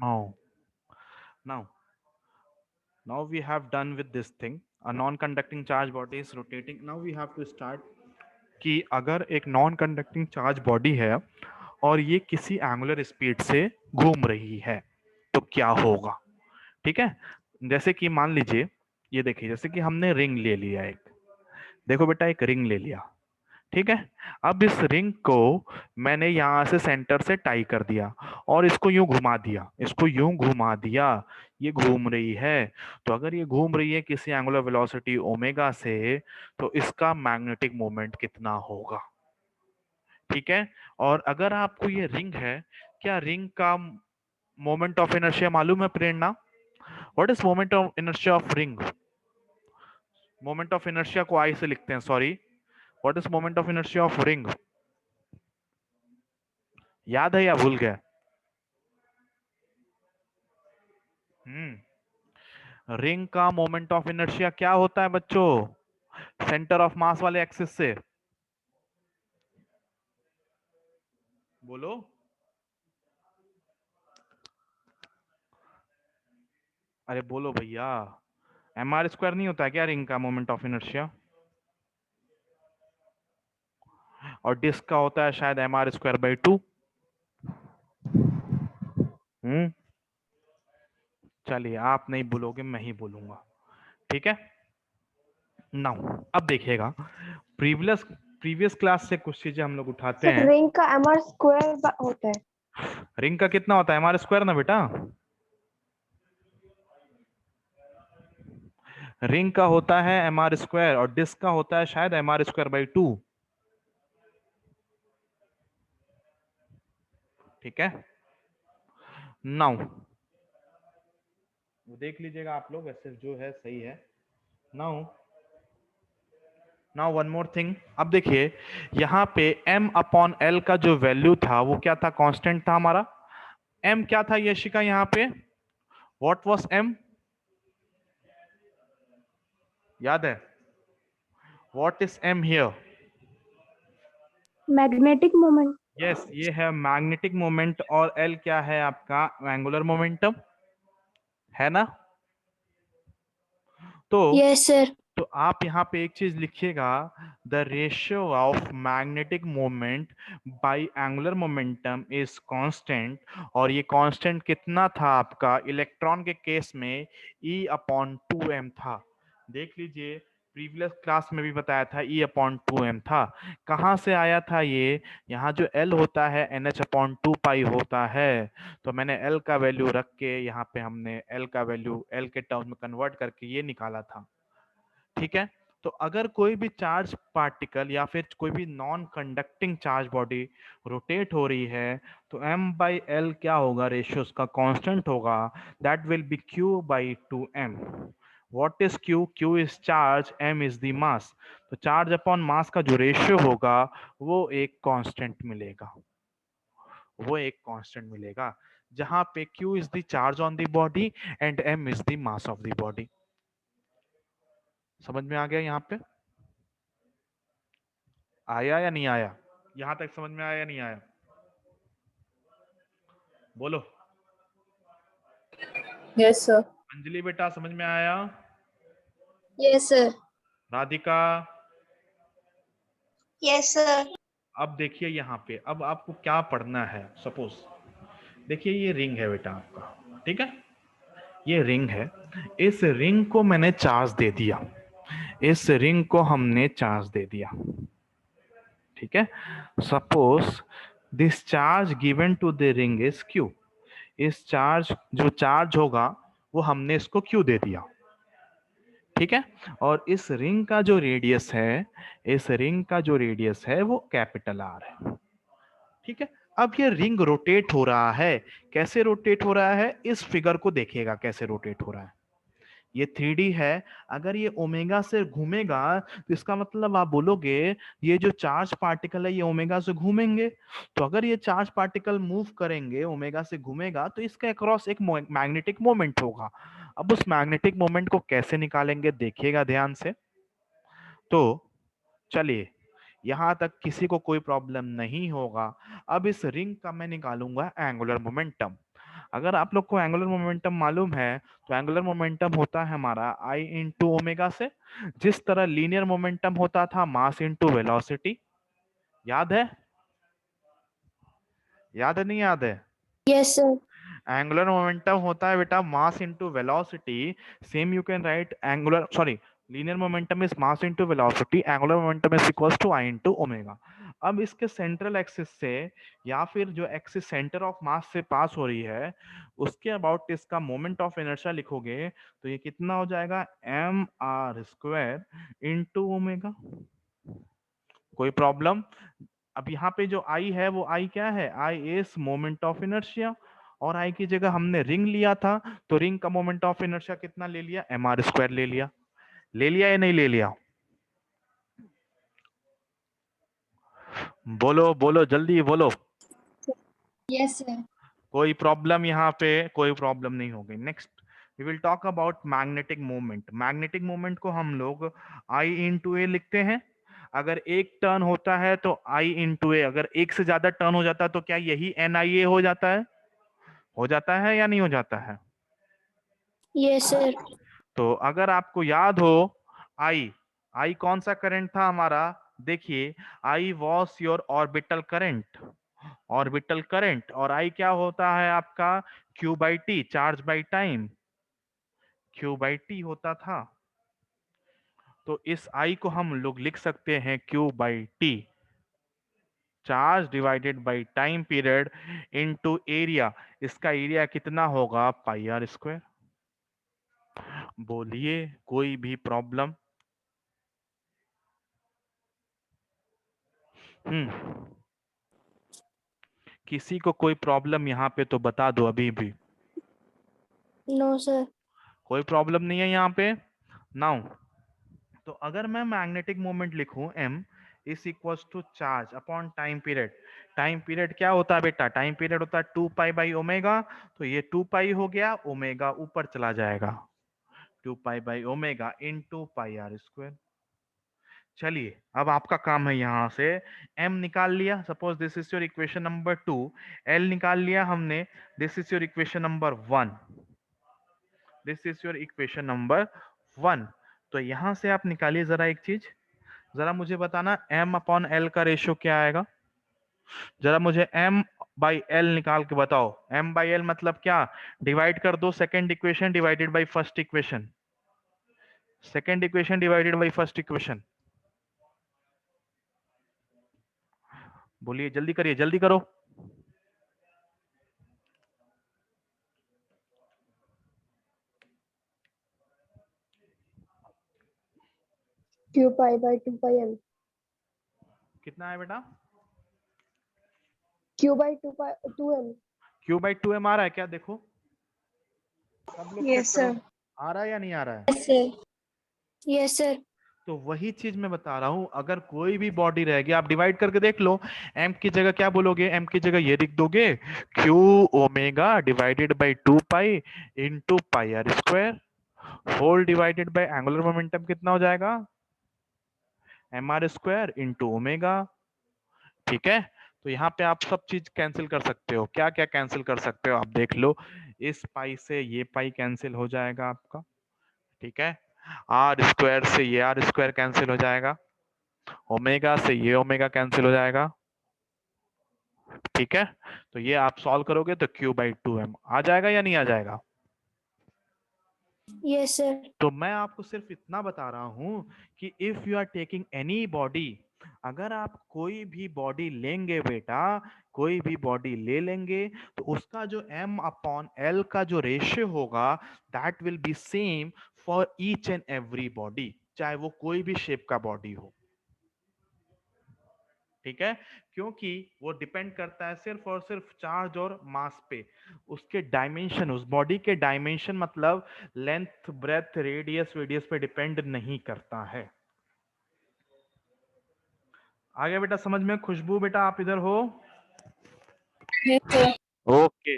Oh, now we have done with this thing. A non-conducting charge body is rotating. Now we have to start कि अगर एक non conducting charge body है और ये किसी angular speed से घूम रही है तो क्या होगा। ठीक है, जैसे कि मान लीजिए, ये देखिए, जैसे कि हमने रिंग ले लिया एक, देखो बेटा एक रिंग ले लिया। ठीक है, अब इस रिंग को मैंने यहां से सेंटर से टाई कर दिया और इसको यूं घुमा दिया, इसको यूं घुमा दिया, ये घूम रही है। तो अगर ये घूम रही है किसी एंगुलर वेलोसिटी ओमेगा से, तो इसका मैग्नेटिक मोमेंट कितना होगा। ठीक है, और अगर आपको ये रिंग है, क्या रिंग का मोमेंट ऑफ इनर्शिया मालूम है Prerna? What is moment of inertia of ring? Moment of inertia को आई से लिखते हैं, sorry. What is moment of inertia of ring? याद है या भूल गए? रिंग का मोमेंट ऑफ इनर्शिया क्या होता है बच्चों? सेंटर ऑफ मास वाले एक्सिस से। बोलो। अरे बोलो भैया, एम आर स्क्वायर नहीं होता है क्या रिंग का मोमेंट ऑफ इनर्शिया? और डिस्क का होता है शायद एम आर स्क्वायर बाई 2। हम्म, चलिए आप नहीं बोलोगे, मैं ही बोलूंगा। ठीक है, नाउ अब देखिएगा, प्रीवियस प्रीवियस क्लास से कुछ चीजें हम लोग उठाते सर हैं। रिंग का एमआर स्क्वायर होता है। रिंग का कितना होता है? एम आर स्क्वायर ना बेटा। रिंग का होता है एम आर स्क्वायर और डिस्क का होता है शायद एम आर स्क्वायर बाई 2। ठीक है, नाउ वो देख लीजिएगा आप लोग, वैसे जो है सही है। Now now one more thing, अब देखिए यहाँ पे m अपॉन एल का जो वैल्यू था वो क्या था? कांस्टेंट था हमारा। m क्या था यशिका यहाँ पे? What was m? याद है? What is m here? Magnetic moment. Yes, ये है मैग्नेटिक मोमेंट और l क्या है आपका? एंगुलर मोमेंटम, है ना? तो यस सर। तो आप यहाँ पे एक चीज लिखिएगा, the ratio of magnetic moment bye angular momentum is constant. और ये कांस्टेंट कितना था आपका? इलेक्ट्रॉन के केस में E अपॉन 2m था। देख लीजिए, प्रीवियस क्लास में भी बताया था E अपॉन 2m था। कहाँ से आया था ये? यहाँ जो L होता है NH अपॉन 2 पाई होता है। तो मैंने L का वैल्यू रख के यहाँ पे हमने L का वैल्यू L के टर्म में कन्वर्ट करके ये निकाला था। ठीक है, तो अगर कोई भी चार्ज पार्टिकल या फिर कोई भी non conducting charge body rotate हो रही है, तो m बाई एल क्या होगा? रेशियो उसका कांस्टेंट होगा, that will be q by 2m। What is q? q is charge, m is the mass. तो चार्ज अपॉन मास का जो रेशियो होगा वो एक कांस्टेंट मिलेगा, वो एक कांस्टेंट मिलेगा, जहां पे q is the charge on the body and m is the mass of the body. समझ में आ गया यहाँ पे? आया या नहीं आया? यहां तक समझ में आया या नहीं आया? बोलो। Yes sir. अंजलि बेटा समझ में आया? Yes sir. Radhika? Yes sir. अब देखिए यहाँ पे, अब आपको क्या पढ़ना है। सपोज देखिए ये रिंग है बेटा आपका, ठीक है, ये रिंग है। इस रिंग को मैंने चार्ज दे दिया, इस रिंग को हमने चार्ज दे दिया। ठीक है, suppose this charge given to the ring is Q. इस चार्ज, जो चार्ज होगा वो हमने इसको क्यू दे दिया। ठीक है, और इस रिंग का जो रेडियस है, इस रिंग का जो रेडियस है वो कैपिटल आर है। ठीक है, अब ये रिंग रोटेट हो रहा है। कैसे रोटेट हो रहा है? इस फिगर को देखिएगा कैसे रोटेट हो रहा है। ये 3D है। अगर ये ओमेगा से घूमेगा तो इसका मतलब आप बोलोगे ये जो चार्ज पार्टिकल है ये ओमेगा से घूमेंगे। तो अगर ये चार्ज पार्टिकल मूव करेंगे, ओमेगा से घूमेगा, तो इसके अक्रॉस एक मैग्नेटिक मोमेंट होगा। अब उस मैग्नेटिक मोमेंट को कैसे निकालेंगे देखिएगा ध्यान से। तो चलिए, यहां तक किसी को कोई प्रॉब्लम नहीं होगा। अब इस रिंग का मैं निकालूंगा एंगुलर मोमेंटम। अगर आप लोग को एंगुलर मोमेंटम मालूम है तो एंगुलर मोमेंटम होता है हमारा आई इंटू ओमेगा से, जिस तरह लीनियर मोमेंटम होता था मास इंटू वेलोसिटी। याद है? याद है नहीं याद है? Yes, sir. एंगुलर मोमेंटम होता है बेटा mass into velocity. Same you can write angular sorry linear momentum is mass into velocity, angular momentum is equals to I into omega. अब इसके सेंट्रल एक्सिस से या फिर जो एक्सिस सेंटर ऑफ मास से पास हो रही है उसके अबाउट इसका मोमेंट ऑफ इनर्शिया लिखोगे तो ये कितना हो जाएगा M R square into omega. कोई प्रॉब्लम? अब यहाँ पे जो आई है वो आई क्या है? आई इज मोमेंट ऑफ इनर्शिया, और आई की जगह हमने रिंग लिया था तो रिंग का मोमेंट ऑफ इनर्शिया कितना ले लिया? एम आर स्क्वायर ले लिया। ले लिया या नहीं ले लिया? बोलो बोलो जल्दी बोलो। Yes, sir. कोई प्रॉब्लम यहाँ पे? कोई प्रॉब्लम नहीं होगी। Next we will talk about magnetic moment. Magnetic moment को हम लोग आई इंटू ए लिखते हैं। अगर एक टर्न होता है तो आई इंटू ए, अगर एक से ज्यादा टर्न हो जाता है तो क्या यही एन आई ए हो जाता है? हो जाता है या नहीं हो जाता है? Yes, sir. तो अगर आपको याद हो आई, आई कौन सा करंट था हमारा? देखिए I was your orbital current, orbital current. और आई क्या होता है आपका? Q by T, charge by time, Q by T होता था। तो इस आई को हम लोग लिख सकते हैं Q by T, charge divided by time period into area. इसका एरिया कितना होगा? पाई आर स्क्वायर। बोलिए कोई भी प्रॉब्लम? किसी को कोई प्रॉब्लम यहाँ पे तो बता दो अभी भी। No, sir. कोई प्रॉब्लम नहीं है यहाँ पे? नाउ तो अगर मैं मैग्नेटिक मोमेंट लिखूं m is equals to charge upon time period. Time period क्या होता है बेटा? टाइम पीरियड होता है 2 पाई बाई ओमेगा। तो ये 2 पाई हो गया, ओमेगा ऊपर चला जाएगा, 2 pi by omega in 2 pi R square. चलिए अब आपका काम है यहाँ से m निकाल लिया, suppose this is your equation number 2। l निकाल लिया हमने, this is your equation number 1, this is your equation number 1। तो यहां से आप निकालिए जरा एक चीज, जरा मुझे बताना m अपॉन एल का रेशियो क्या आएगा? जरा मुझे m बाई एल निकाल के बताओ। m बाई एल मतलब क्या? डिवाइड कर दो second equation divided by first equation, second equation divided by first equation. बोलिए जल्दी करिए, जल्दी करो। Q pi by 2 pi m. कितना है बेटा? Q by 2 m. Q by two M आ रहा है क्या? देखो सब लोग चेक Yes, करो, sir. आ रहा है या नहीं आ रहा है? Yes, sir. Yes, sir. तो वही चीज मैं बता रहा हूं, अगर कोई भी बॉडी रहेगी आप डिवाइड करके देख लो, m की जगह क्या बोलोगे? m की जगह ये लिख दोगे q omega divided by 2 pi into pi R square whole divided by angular momentum कितना हो जाएगा? M R square into omega. ठीक है, तो यहाँ पे आप सब चीज कैंसिल कर सकते हो। क्या क्या कैंसिल कर सकते हो आप देख लो, इस पाई से ये पाई कैंसिल हो जाएगा आपका। ठीक है, आर स्क्वायर से ये आर स्क्वायर कैंसिल हो जाएगा, ओमेगा से ये ओमेगा कैंसिल हो जाएगा। ठीक है, तो ये आप सॉल्व करोगे तो क्यू बाई टू एम आ जाएगा या नहीं आ जाएगा? Yes, sir. तो मैं आपको सिर्फ इतना बता रहा हूं कि if you are taking any body, अगर आप कोई भी बॉडी लेंगे बेटा, कोई भी बॉडी ले लेंगे तो उसका जो m अपॉन एल का जो रेशियो होगा that will B same for each and every body, चाहे वो कोई भी शेप का बॉडी हो। ठीक है, क्योंकि वो डिपेंड करता है सिर्फ और सिर्फ चार्ज और मास पे, उसके डायमेंशन, उस बॉडी के डायमेंशन मतलब लेंथ ब्रेथ रेडियस वेडियस पे डिपेंड नहीं करता है। आगे बेटा समझ में? खुशबू बेटा आप इधर हो? Yes, sir. ओके,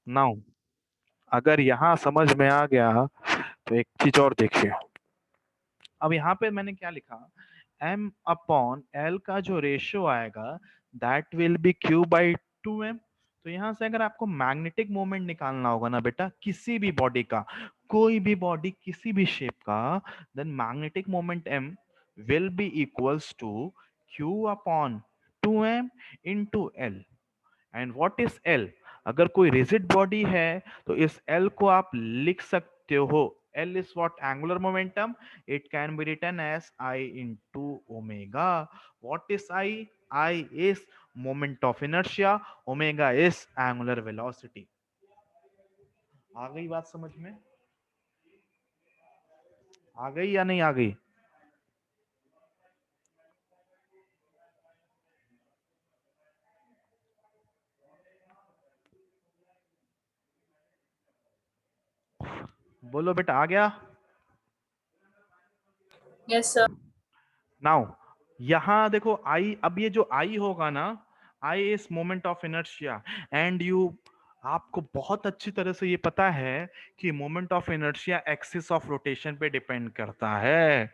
नाउ अगर यहां समझ में आ गया तो एक चीज और देखिए। अब यहाँ पे मैंने क्या लिखा, m अपॉन एल का जो रेशियो आएगा that will be q by two M. तो यहां से अगर आपको मैग्नेटिक मोमेंट निकालना होगा ना बेटा, किसी भी बॉडी का, कोई भी बॉडी किसी भी शेप का, then magnetic moment m will be equals to q upon 2m into L. And what is L? अगर कोई रिजिड बॉडी है तो इस एल को आप लिख सकते हो, L is what? Angular momentum. It can be written as I into omega. What is I? I is moment of inertia, omega is angular velocity. आ गई बात समझ में? आ गई या नहीं आ गई? बोलो बेटा, आ गया? Yes sir. नाउ यहां देखो आई, अब ये जो आई होगा ना, I is moment of inertia. And you, आपको बहुत अच्छी तरह से ये पता है कि moment of inertia axis of rotation पे डिपेंड करता है।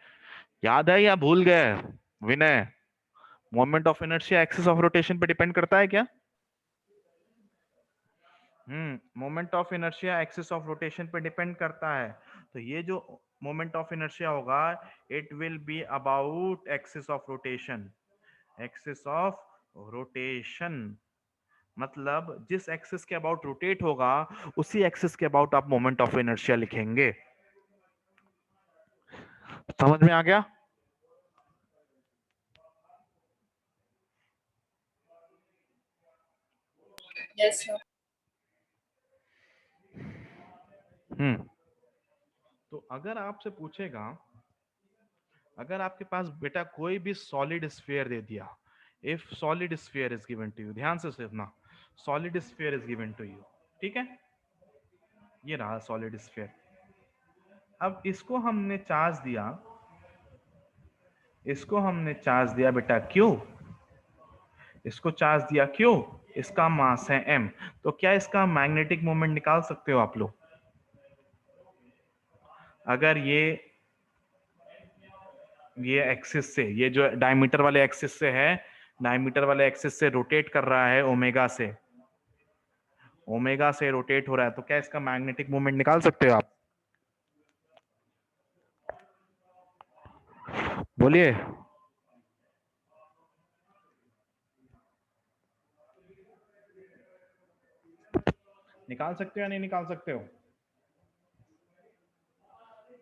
याद है या भूल गए Vinay? Moment of inertia axis of rotation पे डिपेंड करता है क्या? Moment of inertia axis of rotation पे डिपेंड करता है। तो ये जो मोमेंट ऑफ इनर्शिया होगा, it will be about axis of rotation. Axis of rotation मतलब जिस एक्सिस के अबाउट रोटेट होगा, उसी एक्सिस के अबाउट आप मोमेंट ऑफ इनर्शिया लिखेंगे। समझ में आ गया? Yes sir. तो अगर आपसे पूछेगा, अगर आपके पास बेटा कोई भी सॉलिड स्फीयर दे दिया, if solid sphere is given to you, ध्यान से सुनना, solid sphere is given to you, ठीक है? ये रहा सॉलिड स्फीयर। अब इसको हमने चार्ज दिया, इसको हमने चार्ज दिया बेटा क्यू, इसको चार्ज दिया क्यू, इसका मास है m। तो क्या इसका मैग्नेटिक मोमेंट निकाल सकते हो आप लोग? अगर ये एक्सिस से, ये जो डायमीटर वाले एक्सिस से है, डायमीटर वाले एक्सिस से रोटेट कर रहा है, ओमेगा से रोटेट हो रहा है, तो क्या इसका मैग्नेटिक मोमेंट निकाल सकते हो आप? बोलिए। निकाल सकते हो या नहीं निकाल सकते हो?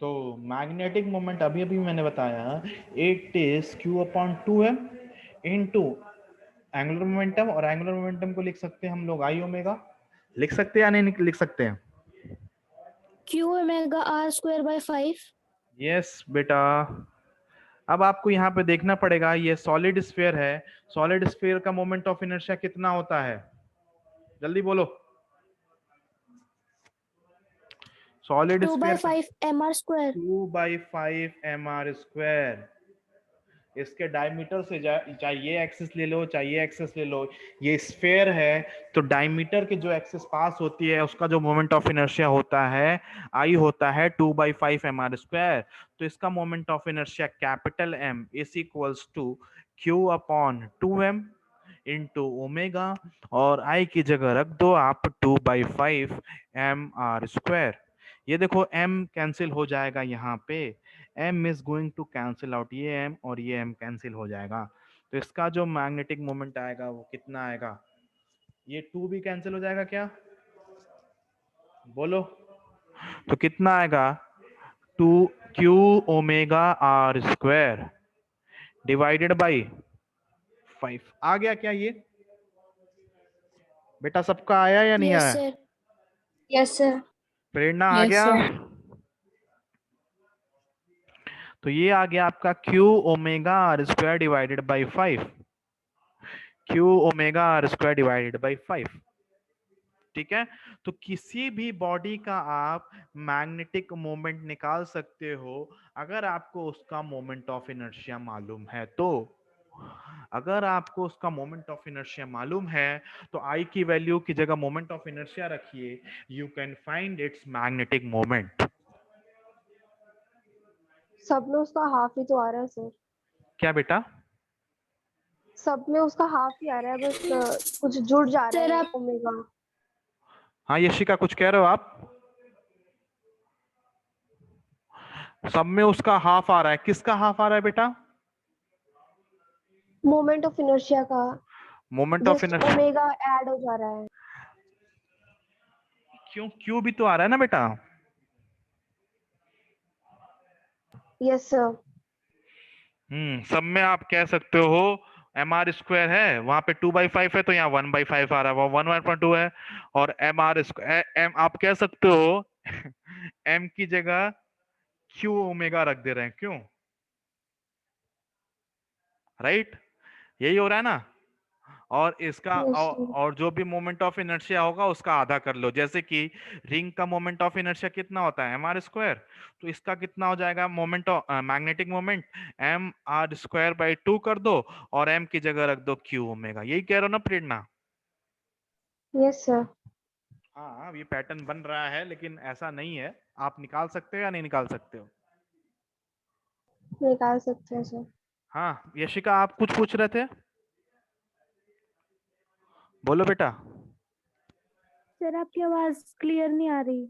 तो मैग्नेटिक मोमेंट अभी अभी मैंने बताया, it is q upon 2m into angular momentum, और एंगुलर मोमेंटम को लिख सकते हैं हम लोग आई ओमेगा। लिख सकते हैं या नहीं लिख सकते हैं? Q omega r square by 5. Yes बेटा। अब आपको यहाँ पे देखना पड़ेगा, ये सॉलिड स्फीयर है, सॉलिड स्फीयर का मोमेंट ऑफ इनर्शिया कितना होता है? जल्दी बोलो। सॉलिड 2 by स्फीयर का 5 mr square. 2/5 mr²। इसके डायमीटर से चाहे ये एक्सिस ले लो, चाहे ये एक्सिस ले लो, ये स्फीयर है, तो डायमीटर के जो एक्सिस पास होती है उसका जो मोमेंट ऑफ इनर्शिया होता है, आई होता है 2/5 mr²। तो इसका moment of inertia capital M is equals to q upon 2m into omega, और आई की जगह रख दो आप 2/5 mr²। ये देखो m कैंसिल हो जाएगा यहाँ पे, m is going to cancel out, ये m और ये m कैंसिल हो जाएगा। तो इसका जो मैग्नेटिक मोमेंट आएगा वो कितना आएगा? ये 2 भी कैंसिल हो जाएगा क्या? बोलो। तो कितना आएगा? 2q omega r² divided by 5। आ गया क्या ये बेटा? सबका आया या नहीं Yes आया? sir. Yes sir. प्रेरणा आ यस गया? सर। तो ये आ गया आपका q omega r² divided by 5, q omega r² divided by 5। ठीक है? तो किसी भी बॉडी का आप मैग्नेटिक मोमेंट निकाल सकते हो अगर आपको उसका मोमेंट ऑफ इनर्शिया मालूम है। तो अगर आपको उसका मोमेंट ऑफ इनर्शिया मालूम है तो आई की वैल्यू की जगह मोमेंट ऑफ इनर्शिया रखिए, you can find its magnetic moment. सब में उसका हाफ ही तो आ रहा है सर। क्या बेटा? सब में उसका हाफ ही आ रहा है, बस कुछ जुड़ जा रहा सर है आप ओमेगा। हाँ यशिका कुछ कह रहे हो आप? सब में उसका हाफ आ रहा है, किसका हाफ आ रहा है बेटा? मोमेंट ऑफ इनर्शिया का moment of just inertia. Omega add हो जा रहा है। क्यों, क्यों भी तो आ रहा है ना बेटा। Yes sir. सब में आप कह सकते हो एम आर स्क्वायर है, वहां पे 2/5 है तो यहाँ 1/5 आ रहा है, वो 1/2 है। और एम आर स्क्वायर एम आप कह सकते हो एम की जगह क्यू ओमेगा रख दे रहे हैं, क्यों? राइट, यही हो रहा है ना। और इसका यस सर। और जो भी मोमेंट ऑफ इनर्शिया होगा उसका आधा कर लो, जैसे कि रिंग का मोमेंट ऑफ इनर्शिया कितना होता है, mr², तो इसका कितना हो जाएगा moment of magnetic moment, mr² 2 कर दो और m की जगह रख दो q ओमेगा। यही कह रहे हो ना प्रेरणा? Yes sir. हाँ ये पैटर्न बन रहा है, लेकिन ऐसा नहीं है। आप निकाल सकते हो या नहीं निकाल सकते हो? निकाल सकते हैं सर। हाँ यशिका आप कुछ पूछ रहे थे, बोलो बेटा। सर आपकी आवाज क्लियर नहीं आ रही।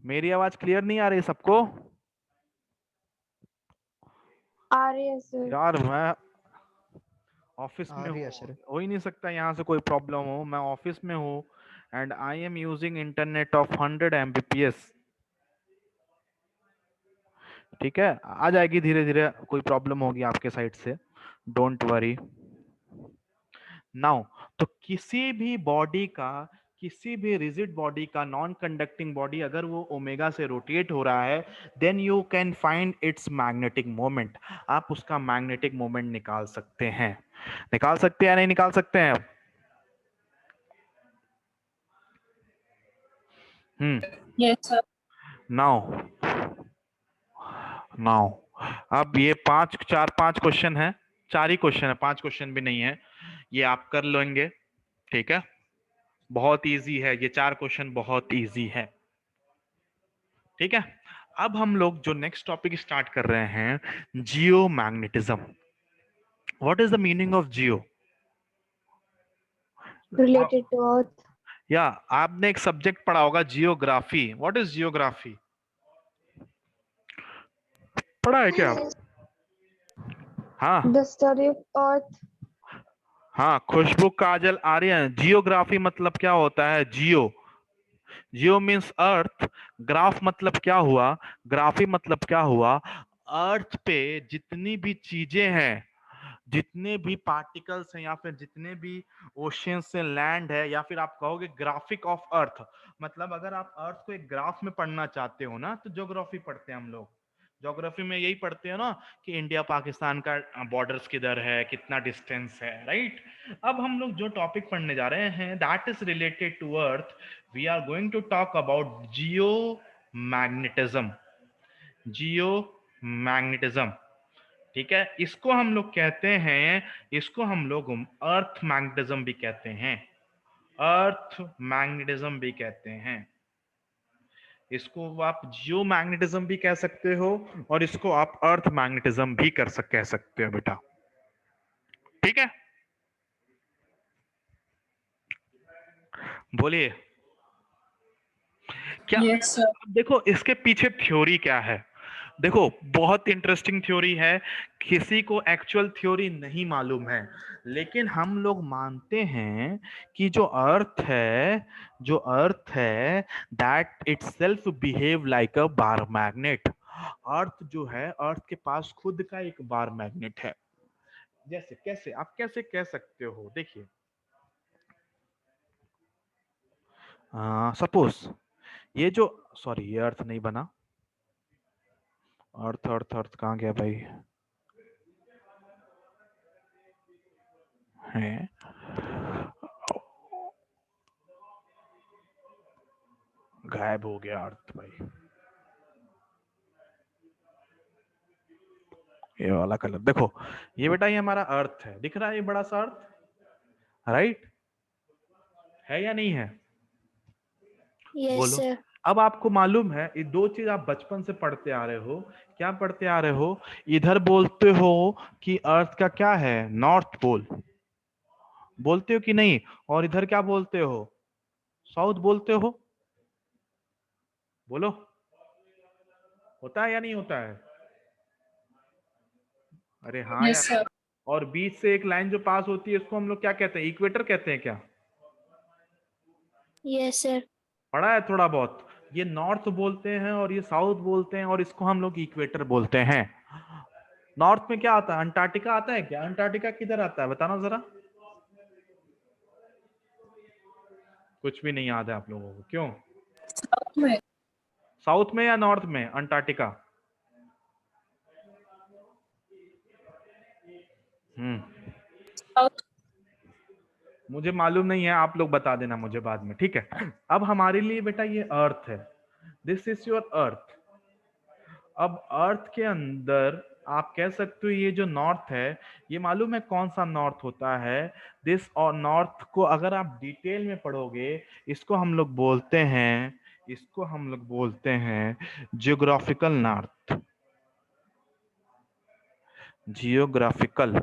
मेरी आवाज क्लियर नहीं आ रही सबको? आ रही है सर। यार मैं ऑफिस आ में रही हूँ, है सर। हो ही नहीं सकता यहाँ से कोई प्रॉब्लम हो। मैं ऑफिस में हूँ and I am using internet of 100 Mbps। ठीक है, आ जाएगी धीरे धीरे, कोई प्रॉब्लम होगी आपके साइड से, डोंट वरी। नाउ तो किसी भी बॉडी का, किसी भी रिजिड बॉडी का, नॉन कंडक्टिंग बॉडी, अगर वो ओमेगा से रोटेट हो रहा है, then you can find its magnetic moment. आप उसका मैग्नेटिक मोमेंट निकाल सकते हैं। निकाल सकते हैं या नहीं निकाल सकते हैं? yes sir, नाउ नाउ अब ये 4-5 क्वेश्चन है, 4 ही क्वेश्चन है, 5 क्वेश्चन भी नहीं है, ये आप कर लेंगे। ठीक है, बहुत इजी है ये 4 क्वेश्चन, बहुत इजी है। ठीक है, अब हम लोग जो नेक्स्ट टॉपिक स्टार्ट कर रहे हैं, geo magnetism. What is the meaning of geo? Related to earth. या आपने एक सब्जेक्ट पढ़ा होगा जियोग्राफी। व्हाट इज जियोग्राफी, पढ़ा है क्या? हाँ द स्टडी ऑफ अर्थ। हाँ, खुशबू काजल आर्यन, जियोग्राफी मतलब क्या होता है? जियो, जियो मीन्स अर्थ, ग्राफ मतलब क्या हुआ, ग्राफी मतलब क्या हुआ? अर्थ पे जितनी भी चीजें हैं, जितने भी पार्टिकल्स हैं, या फिर जितने भी ओशियन से लैंड है, या फिर आप कहोगे ग्राफिक ऑफ अर्थ, मतलब अगर आप अर्थ को एक ग्राफ में पढ़ना चाहते हो ना, तो ज्योग्राफी पढ़ते हैं हम लोग। ज्योग्राफी में यही पढ़ते हैं ना कि इंडिया पाकिस्तान का बॉर्डर्स किधर है, कितना डिस्टेंस है, राइट। अब हम लोग जो टॉपिक पढ़ने जा रहे हैं, that is related to earth. We are going to talk about geo magnetism. Geo magnetism, ठीक है, इसको हम लोग कहते हैं, इसको हम लोग अर्थ मैग्नेटिज्म भी कहते हैं, अर्थ मैग्नेटिज्म भी कहते हैं। इसको आप जियो मैग्नेटिज्म भी कह सकते हो और इसको आप अर्थ मैग्नेटिज्म भी कह सकते हो बेटा। ठीक है, बोलिए क्या। yes sir, अब देखो इसके पीछे थ्योरी क्या है, देखो बहुत इंटरेस्टिंग थ्योरी है। किसी को एक्चुअल थ्योरी नहीं मालूम है, लेकिन हम लोग मानते हैं कि जो अर्थ है, जो अर्थ है, that itself behave like a bar magnet. Earth जो है, अर्थ के पास खुद का एक बार मैग्नेट है। जैसे कैसे, आप कैसे कह सकते हो, देखिए सपोज ये जो, सॉरी ये अर्थ नहीं बना, अर्थ अर्थ अर्थ कहाँ गया भाई, है गायब हो गया अर्थ भाई, ये वाला कलर देखो, ये बेटा ये हमारा अर्थ है, दिख रहा है ये बड़ा सा अर्थ, राइट, है या नहीं है? yes बोलो। sir, अब आपको मालूम है ये दो चीज आप बचपन से पढ़ते आ रहे हो, क्या पढ़ते आ रहे हो? इधर बोलते हो कि अर्थ का क्या है, नॉर्थ पोल, बोलते हो कि नहीं? और इधर क्या बोलते हो? साउथ बोलते हो? बोलो, होता है या नहीं होता है? अरे हाँ Yes, यार। sir. और बीच से एक लाइन जो पास होती है इसको हम लोग क्या कहते हैं? इक्वेटर कहते हैं क्या? Yes, sir. पढ़ा है थोड़ा बहुत। ये नॉर्थ बोलते हैं और ये साउथ बोलते हैं और इसको हम लोग इक्वेटर बोलते हैं। नॉर्थ में क्या आता है? अंटार्कटिका आता है क्या? अंटार्कटिका किधर आता है बताना जरा। कुछ भी नहीं याद है आप लोगों को, क्यों? South में. साउथ में या नॉर्थ में अंटार्कटिका? South. मुझे मालूम नहीं है, आप लोग बता देना मुझे बाद में, ठीक है। अब हमारे लिए बेटा ये अर्थ है, दिस इज योर अर्थ। अब अर्थ के अंदर आप कह सकते हो ये जो नॉर्थ है, ये मालूम है कौन सा नॉर्थ होता है? दिस और नॉर्थ को अगर आप डिटेल में पढ़ोगे, इसको हम लोग बोलते हैं, इसको हम लोग बोलते हैं geographical north. Geographical,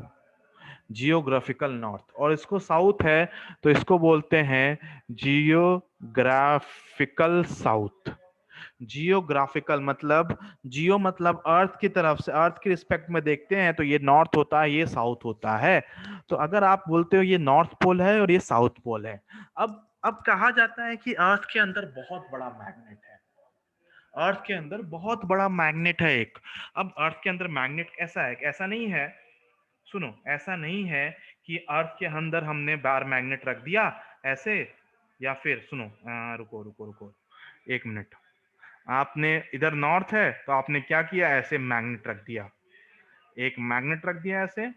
geographical north. और इसको साउथ है तो इसको बोलते हैं जियोग्राफिकल साउथ। जियोग्राफिकल मतलब, जियो मतलब अर्थ की तरफ से, अर्थ के रिस्पेक्ट में देखते हैं तो ये नॉर्थ होता है, ये साउथ होता है। तो अगर आप बोलते हो ये नॉर्थ पोल है और ये साउथ पोल है। अब कहा जाता है कि अर्थ के अंदर बहुत बड़ा मैग्नेट है, अर्थ के अंदर बहुत बड़ा मैग्नेट है एक। अब अर्थ के अंदर मैग्नेट ऐसा है, ऐसा नहीं है, सुनो, ऐसा नहीं है कि अर्थ के अंदर हमने बार मैग्नेट रख दिया ऐसे, या फिर सुनो, रुको रुको रुको, एक मिनट। आपने इधर नॉर्थ है तो आपने क्या किया, ऐसे मैग्नेट रख दिया, एक मैग्नेट रख दिया ऐसे,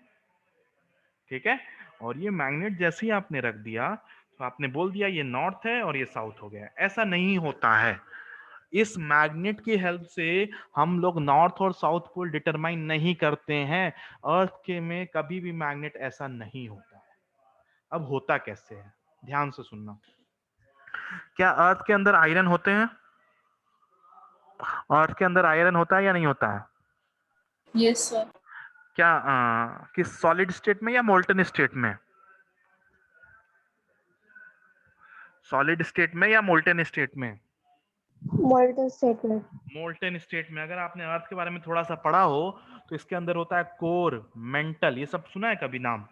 ठीक है। और ये मैग्नेट जैसे ही आपने रख दिया तो आपने बोल दिया ये नॉर्थ है और ये साउथ हो गया। ऐसा नहीं होता है। इस मैग्नेट की हेल्प से हम लोग नॉर्थ और साउथ पोल डिटरमाइन नहीं करते हैं। अर्थ के में कभी भी मैग्नेट ऐसा नहीं होता है। अब होता कैसे है, ध्यान से सुनना। क्या अर्थ के अंदर आयरन होते हैं? अर्थ के अंदर आयरन होता है या नहीं होता है? Yes, sir. क्या किस सॉलिड स्टेट में या मोल्टन स्टेट में? सॉलिड स्टेट में या मोल्टन स्टेट में? Molten statement. मोल्टन स्टेट में। अगर आपने अर्थ के बारे में थोड़ा सा पढ़ा हो तो इसके अंदर होता है कोर, मेंटल, ये सब सुना है कभी नाम?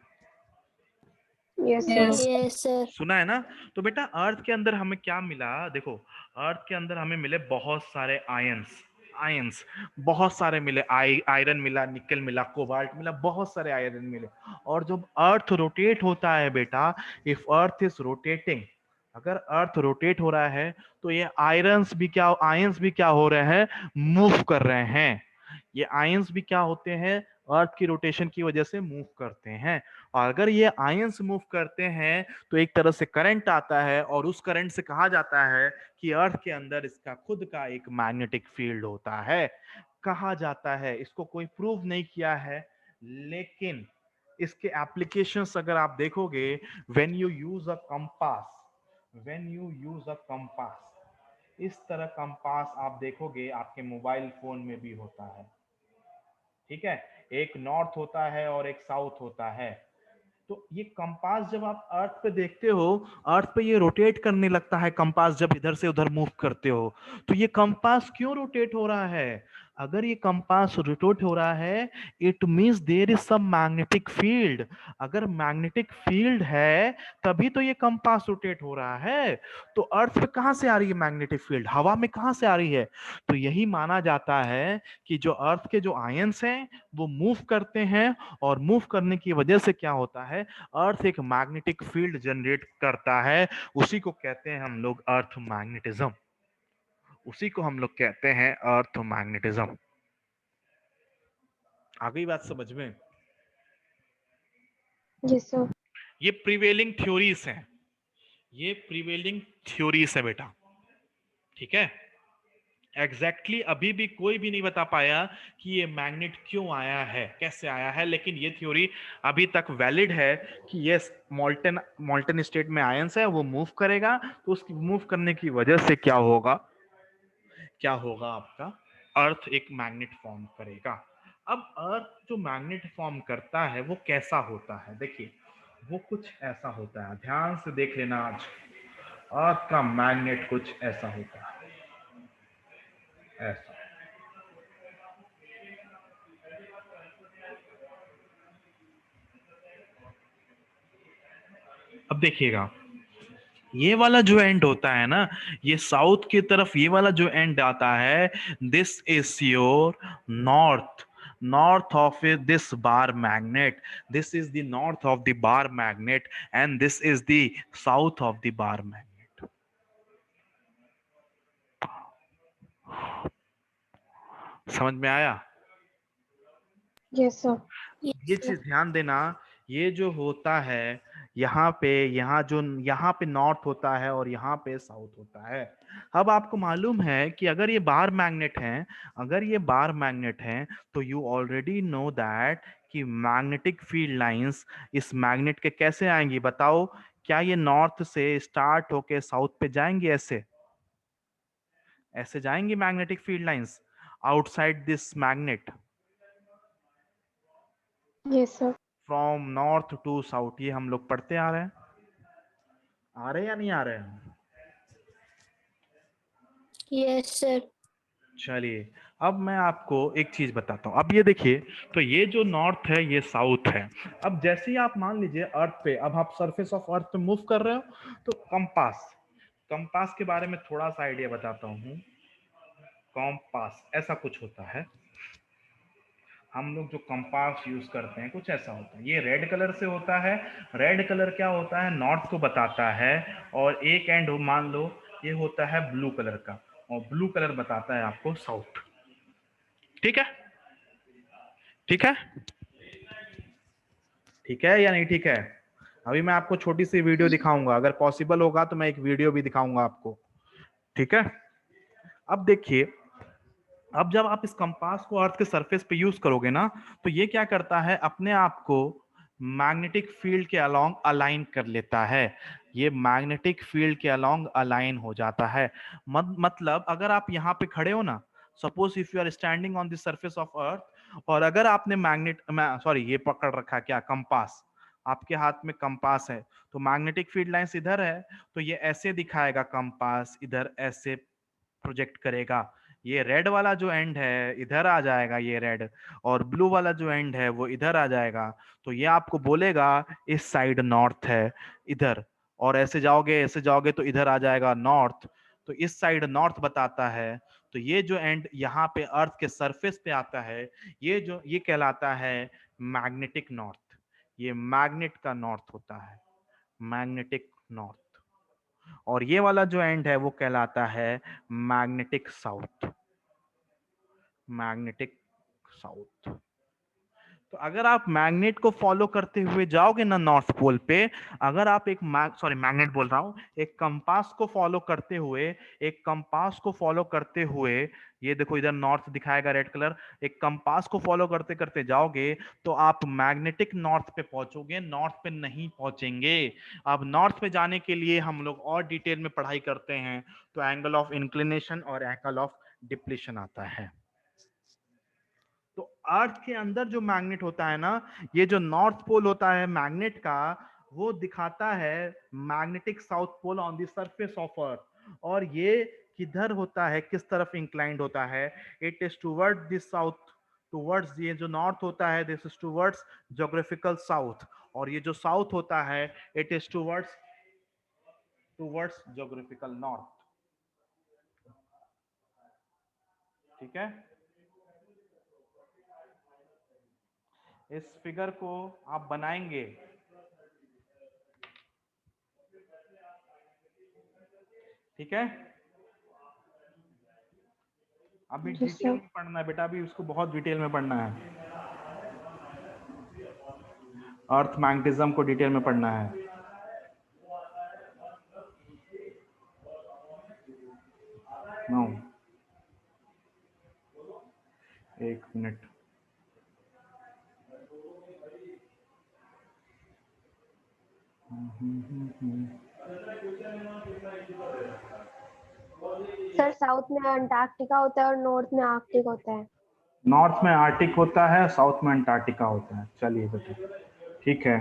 Yes, sir. Yes. Yes, sir. सुना है ना? तो बेटा अर्थ के अंदर हमें क्या मिला, देखो, अर्थ के अंदर हमें मिले बहुत सारे आयंस, आयंस बहुत सारे मिले, आयरन मिला, निकल मिला, कोबाल्ट मिला, बहुत सारे आयरन मिले। और जब अर्थ रोटेट होता है बेटा, इफ अर्थ इज रोटेटिंग, अगर अर्थ रोटेट हो रहा है तो ये आयंस भी क्या हो रहे हैं, मूव कर रहे हैं। ये आयंस भी क्या होते हैं, अर्थ की रोटेशन की वजह से मूव करते हैं। और अगर ये आयंस मूव करते हैं तो एक तरह से करंट आता है, और उस करंट से कहा जाता है कि अर्थ के अंदर इसका खुद का एक मैग्नेटिक फील्ड होता है। कहा जाता है, इसको कोई प्रूव नहीं किया है, लेकिन इसके एप्लीकेशंस अगर आप देखोगे, when you use a compass, when you use a compass, इस तरह कंपास आप देखोगे आपके मोबाइल फोन में भी होता है, ठीक है। एक नॉर्थ होता है और एक साउथ होता है। तो ये कंपास जब आप अर्थ पे देखते हो, अर्थ पे ये रोटेट करने लगता है कंपास, जब इधर से उधर मूव करते हो। तो ये कंपास क्यों रोटेट हो रहा है? अगर ये कंपास रोटेट हो रहा है, it means there is some magnetic field. अगर मैग्नेटिक फील्ड है तभी तो ये कंपास रोटेट हो रहा है। तो अर्थ पे कहां से आ रही है मैग्नेटिक फील्ड? हवा में कहां से आ रही है? तो यही माना जाता है कि जो अर्थ के जो आयंस हैं वो मूव करते हैं, और मूव करने की वजह से क्या होता है, अर्थ एक मैग्नेटिक फील्ड जनरेट करता है। उसी को कहते हैं हम लोग अर्थ मैग्नेटिज्म, उसी को हम लोग कहते हैं अर्थ मैग्नेटिज्म। आ गई बात समझ में? Yes, sir. ये प्रिवेलिंग थ्योरीज हैं, ये प्रिवेलिंग थ्योरीज है बेटा, ठीक है। एग्जैक्टली अभी भी कोई भी नहीं बता पाया कि ये मैग्नेट क्यों आया है, कैसे आया है, लेकिन ये थ्योरी अभी तक वैलिड है कि ये मोल्टन मोल्टन स्टेट में आयंस है, वो मूव करेगा, तो उसकी मूव करने की वजह से क्या होगा, क्या होगा आपका, अर्थ एक मैग्नेट फॉर्म करेगा। अब अर्थ जो मैग्नेट फॉर्म करता है वो कैसा होता है, देखिए, वो कुछ ऐसा होता है, ध्यान से देख लेना। आज अर्थ का मैग्नेट कुछ ऐसा होता है, ऐसा। अब देखिएगा, ये वाला जो एंड होता है ना, ये साउथ की तरफ ये वाला जो एंड आता है, this is your north, north of this bar magnet. This is the north of the bar magnet and this is the south of the bar magnet. समझ में आया? Yes, sir. ये चीज ध्यान देना, ये जो होता है यहाँ पे, यहाँ पे नॉर्थ होता है और यहाँ पे साउथ होता है। अब आपको मालूम है कि अगर ये बार मैग्नेट है, अगर ये बार मैग्नेट है, तो यू ऑलरेडी नो दैट कि मैग्नेटिक फील्ड लाइंस इस मैग्नेट के कैसे आएंगी, बताओ? क्या ये नॉर्थ से स्टार्ट होके साउथ पे जाएंगे? ऐसे ऐसे जाएंगी magnetic field lines outside this magnet, Yes, sir. From north to south. ये हम लोग पढ़ते आ रहे हैं, आ रहे हैं या नहीं आ रहे हैं? Yes, sir. चलिए, अब मैं आपको एक चीज बताता हूँ। अब ये देखिए, तो ये जो नॉर्थ है ये साउथ है। अब जैसे ही आप मान लीजिए अर्थ पे, अब आप सरफेस ऑफ अर्थ पे मूव कर रहे हो, तो कंपास, कंपास के बारे में थोड़ा सा आइडिया बताता हूँ। कंपास ऐसा कुछ होता है, हम लोग जो कंपास यूज करते हैं कुछ ऐसा होता है। ये रेड कलर से होता है। रेड कलर क्या होता है? नॉर्थ को बताता है। और एक एंड मान लो ये होता है ब्लू कलर का, और ब्लू कलर बताता है आपको साउथ। ठीक है? ठीक है? ठीक है या नहीं ठीक है? अभी मैं आपको छोटी सी वीडियो दिखाऊंगा, अगर पॉसिबल होगा तो मैं एक वीडियो भी दिखाऊंगा आपको। ठीक है? अब देखिए, अब जब आप इस कंपास को अर्थ के सरफेस पे यूज करोगे ना, तो ये क्या करता है, अपने आप को मैग्नेटिक फील्ड के अलोंग अलाइन कर लेता है। ये मैग्नेटिक फील्ड के अलोंग अलाइन हो जाता है। मतलब अगर आप यहाँ पे खड़े हो ना, suppose if you are standing on the surface of earth, और अगर आपने सॉरी ये पकड़ रखा, क्या कंपास, आपके हाथ में कंपास है, तो मैग्नेटिक फील्ड लाइंस इधर है, तो ये ऐसे दिखाएगा, कंपास इधर ऐसे प्रोजेक्ट करेगा। ये रेड वाला जो एंड है इधर आ जाएगा, ये रेड, और ब्लू वाला जो एंड है वो इधर आ जाएगा। तो ये आपको बोलेगा इस साइड नॉर्थ है इधर, और ऐसे जाओगे तो इधर आ जाएगा नॉर्थ, तो इस साइड नॉर्थ बताता है। तो ये जो एंड यहाँ पे अर्थ के सरफेस पे आता है, ये कहलाता है मैग्नेटिक नॉर्थ। ये मैग्नेट का नॉर्थ होता है, मैग्नेटिक नॉर्थ। और ये वाला जो एंड है वो कहलाता है मैग्नेटिक साउथ, मैग्नेटिक साउथ। तो अगर आप मैग्नेट को फॉलो करते हुए जाओगे ना नॉर्थ पोल पे, अगर आप एक मैग्नेट बोल रहा हूं, एक कंपास को फॉलो करते हुए, एक कंपास को फॉलो करते हुए, ये देखो इधर नॉर्थ दिखाएगा रेड कलर, एक कंपास को फॉलो करते करते जाओगे तो आप मैग्नेटिक नॉर्थ पे पहुंचोगे, नॉर्थ पे नहीं पहुंचेंगे। अब नॉर्थ पे जाने के लिए हम लोग और डिटेल में पढ़ाई करते हैं, तो एंगल ऑफ इंक्लिनेशन और एंगल ऑफ डिप्लीशन आता है। तो अर्थ के अंदर जो मैग्नेट होता है ना, ये जो नॉर्थ पोल होता है मैग्नेट का, वो दिखाता है magnetic south pole on the surface of earth. और ये किधर होता है, किस तरफ इंक्लाइंड होता है? It is toward the south, towards, ये जो नॉर्थ होता है this is towards geographical south, और ये जो साउथ होता है it is towards towards geographical north. ठीक है? इस फिगर को आप बनाएंगे, ठीक है? अभी Yes, डिटेल sir. में पढ़ना है बेटा, अभी उसको बहुत डिटेल में पढ़ना है, अर्थ मैग्नेटिज्म को डिटेल में पढ़ना है। नो, एक मिनट। सर साउथ में अंटार्कटिका होता है और नॉर्थ में आर्कटिक होता है। नॉर्थ में आर्टिक होता है, साउथ में अंटार्कटिका होता है। चलिए बेटा, ठीक है।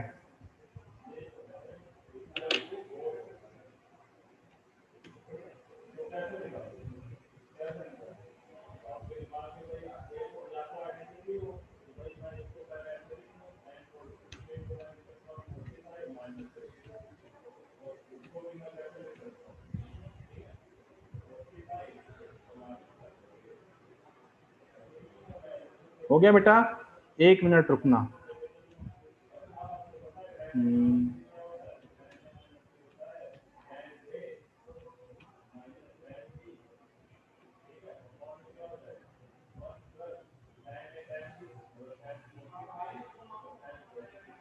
हो गया बेटा, 1 मिनट रुकना।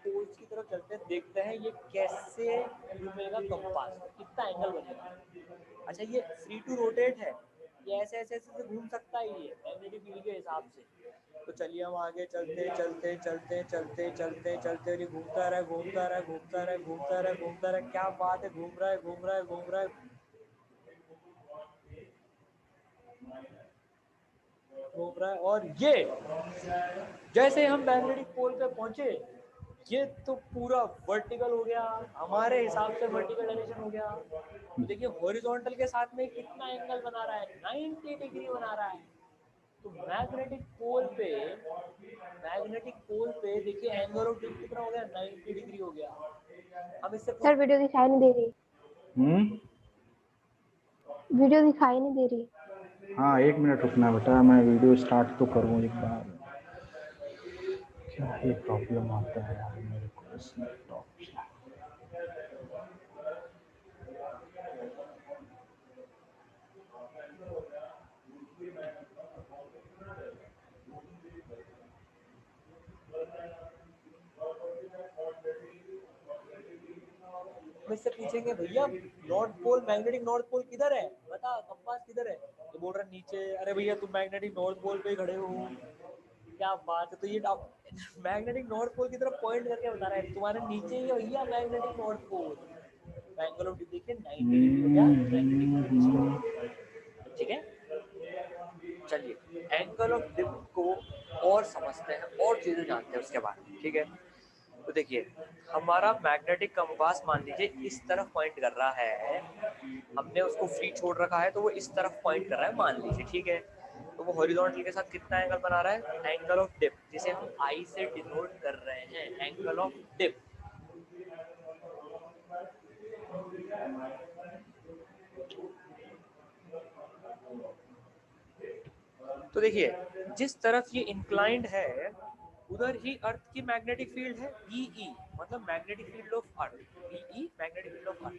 पोल्स की तरफ चलते हैं, देखते हैं ये कैसे घूमेगा कंपास, कितना एंगल बनेगा। अच्छा ये फ्री टू रोटेट है, ये ऐसे ऐसे ऐसे घूम सकता है ये मैग्नेटिक फील्ड के हिसाब से। तो चलिए हम आगे चलते चलते चलते चलते चलते चलते, और ये घूमता रहा घूमता रहा घूमता रहा घूमता रहा घूमता रहा, क्या बात है, घूम रहा है घूम रहा है घूम रहा है घूम रहा है। और ये जैसे हम मैग्नेटिक पोल पे पहुंचे, ये तो पूरा वर्टिकल हो गया, हमारे हिसाब से वर्टिकल डायरेक्शन हो गया। तो देखिए हॉरिजॉन्टल के साथ में कितना एंगल बना रहा है, 90 डिग्री बना रहा है। तो मैग्नेटिक पोल पे देखिए एंगल ऑफ ड्रिफ्ट कितना हो गया, 90 डिग्री हो गया। हम इससे सर वीडियो दिखाई नहीं दे रही, वीडियो दिखाई नहीं दे रही। हाँ 1 मिनट रुकना बेटा, मैं वीडियो स्टार्ट तो करूँ एक बार। क्या ही प्रॉब्लम आता है यार मेरे को इस लैपटॉप से। मुझसे पूछेंगे भैया north pole, magnetic north pole किधर है, बता कंपास किधर है, तो बोल रहा नीचे। अरे भैया तुम मैग्नेटिक नॉर्थ पोल पे खड़े हो, क्या बात है। तो ये मैग्नेटिक नॉर्थ पोल की तरफ पॉइंट करके बता रहा है, तुम्हारे नीचे ही है भैया magnetic north pole. Angle of देखिए 90 डिग्री हो गया मैग्नेटिक, ठीक है। चलिए एंगल ऑफ डिप को और समझते हैं और चीजें जानते हैं उसके बाद, ठीक है। तो देखिए हमारा मैग्नेटिक कंपास मान लीजिए इस तरफ पॉइंट कर रहा है, हमने उसको फ्री छोड़ रखा है तो वो इस तरफ पॉइंट कर रहा है मान लीजिए, ठीक है। तो वो हॉरिजॉन्टल के साथ कितना एंगल बना रहा है, एंगल ऑफ डिप, जिसे हम आई से डिनोट कर रहे हैं, एंगल ऑफ डिप। तो देखिए जिस तरफ ये इंक्लाइंड है उधर ही अर्थ की मैग्नेटिक फील्ड है बीई, मतलब magnetic field of earth, B E magnetic field of earth.